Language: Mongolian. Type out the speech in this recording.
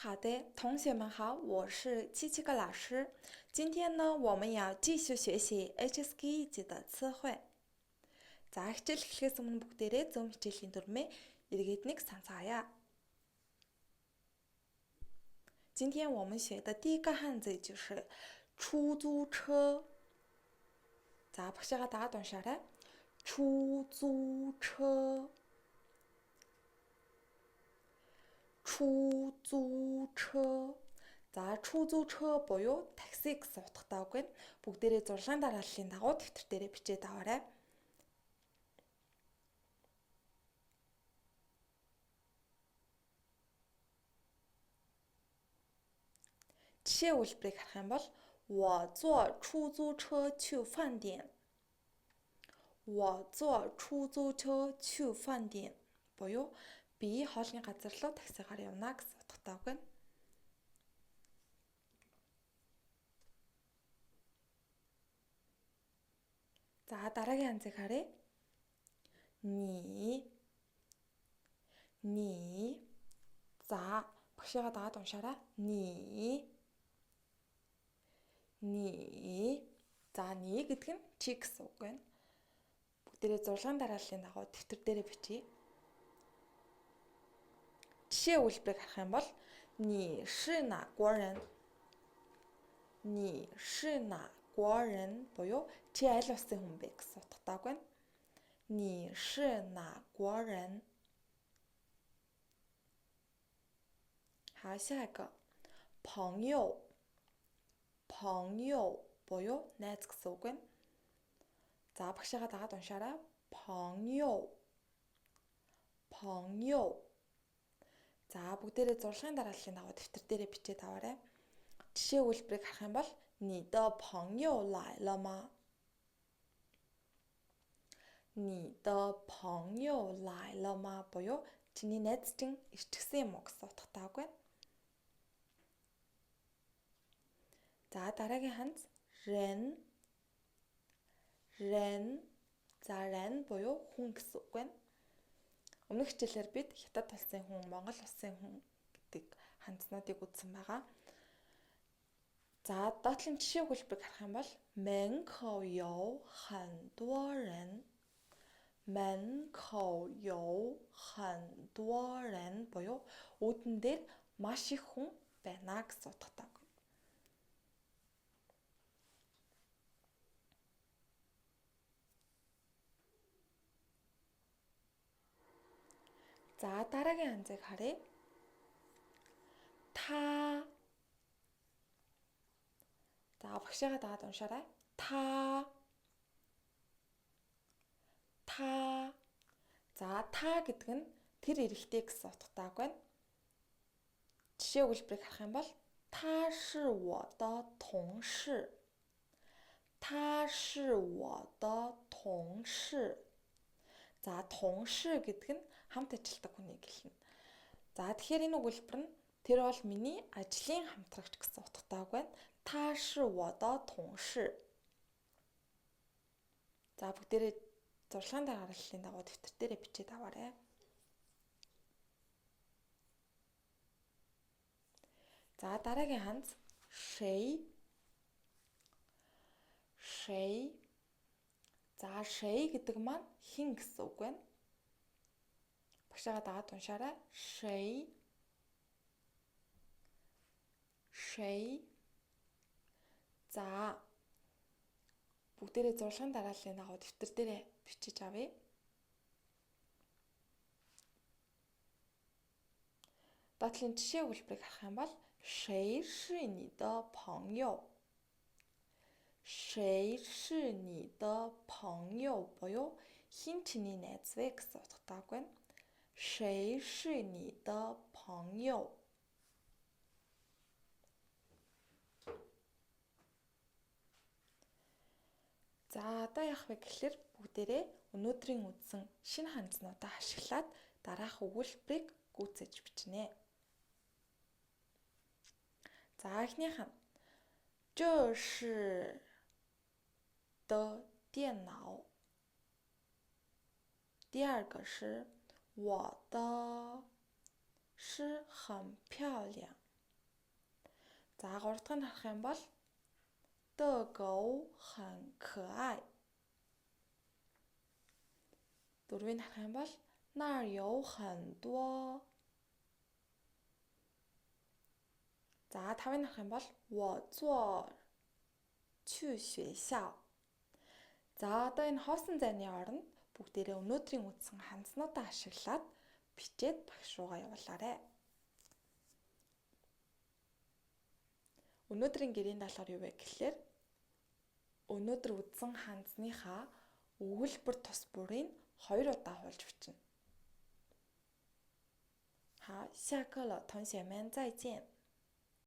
好的，同学们好，我是七七个老师。今天呢，我们要继续学习 HSK 1级的词汇。За хичээл эхлэхээс өмнө бүгдээрээ зөв хичээлийн дүрмээ эргээд нэг санацгаая. 今天我们学的第一个汉字就是出租车. 자, 박자가 다 동시에出租车. 出租车. За, 出租车 буюу такси гэсэн утгатай үг байна. Бүгдээрээ зурлагын дарааллын дагуу дэвтэр дээрээ бичээд аваарай. Жишээ үйлбэрийг харах юм бол 我坐出租车去饭店. 我坐出租车去饭店 буюу би хоолны газар руу таксигаар явна гэсэн утгатай үг байна. За, дараагийн анзыг харъя. Ни. За, багшаагаа дагаад уншаарай. Ни. За, ни гэдэг нь чи гэсэн үг байна. Бүгдээрээ зурлагын дарааллын дагуу дэвтэр дээрээ бичье. Жишээ үйлбэрийг харах юм бол 你是哪国人? 你是哪国人 буюу чи аль улсын хүн бэ гэсэн утгатай үг байна. 你是哪国人? 好，下一个朋友 буюу найз гэсэн үг байна. За, багшаагаа дагаад уншаарай. 朋友. За, бүгдээрээ зурлагын дарааллын дагуу дэвтэр дээрээ бичээд аваарай. Жишээ үйлбэрийг харах юм бол 你的朋友来了吗? 你的朋友来了吗 буюу чиний найз чинь ирчихсэн юм уу гэсэн утгатай үг байна. За, дараагийн ханц рен. За, рен буюу хүн гэсэн үг байна. Өмнөх хичээлээр бид Хятад улсын хүн, Монгол улсын хүн гэдэг ханцнуудыг үзсэн байгаа. За, доотлын жишээ үйлбэрийг харах юм бол 门口有很多人. 门口有很多人 буюу үүдэн дээр маш их хүн байна гэсэн утгатай. За, дараагийн ханцыг харъя. Та. За, багшаагаа дагаад уншаарай. Та. За, та гэдэг нь тэр эрэгтэй гэсэн утгатай үг байна. Жишээ үйлбэрийг харах юм бол 他是我的同事. 他是我的同事. За, 同事гэдэг нь хамт ажилладаг хүнийг хэлнэ. За, тэгэхээр энэ өгүүлбэр нь тэр бол миний ажлын хамтрагч гэсэн утгатай үг байна. 他是我的同事. За, бүгдээрээ зурлагын дарааллын дагуу дэвтэр дээрээ бичээд аваарай. За, дараагийн ханц шэй. За, шэй гэдэг маань хин гэсэн үг байна. Багшаагаа дагаад уншаарай. Шэй. За, бүгдээрээ зурлагын дарааллын дагуу дэвтэр дээрээ бичиж авъя. Доотлын жишээ үйлбэрийг харах юм бол 谁是你的朋友? 谁是你的朋友 буюу хин чиний найз вэ гэсэн утгатай үг байна. 谁是你的朋友? За, одоо яах вэ гэхээр бүгдээрээ өнөөдрийн үзсэн шинэ ханцнуудаа ашиглаад дараах өгүүлбэрийг гүйцээж бичнэ. За, эхнийх нь 这是的电脑. 第二个是我的诗很漂亮. За 3 дахь нь харах юм бол 的狗很可爱. 4-ийг харах юм бол 那儿有很多. За 5-ыг харах юм бол 我坐去学校. За одоо энэ хоосон зайны оронд бүгдээрээ өнөөдрийн үздсэн хандснуудаа ашиглаад бичээд багш руугаа явуулаарай. Өнөөдрийн гэрийн даалгавар юу вэ гэхлээр өнөөдөр үздсэн хандсныхаа өгүүлбэр тус бүрийг 2 удаа хуулж бичнэ. 好，下课了，同学们再见。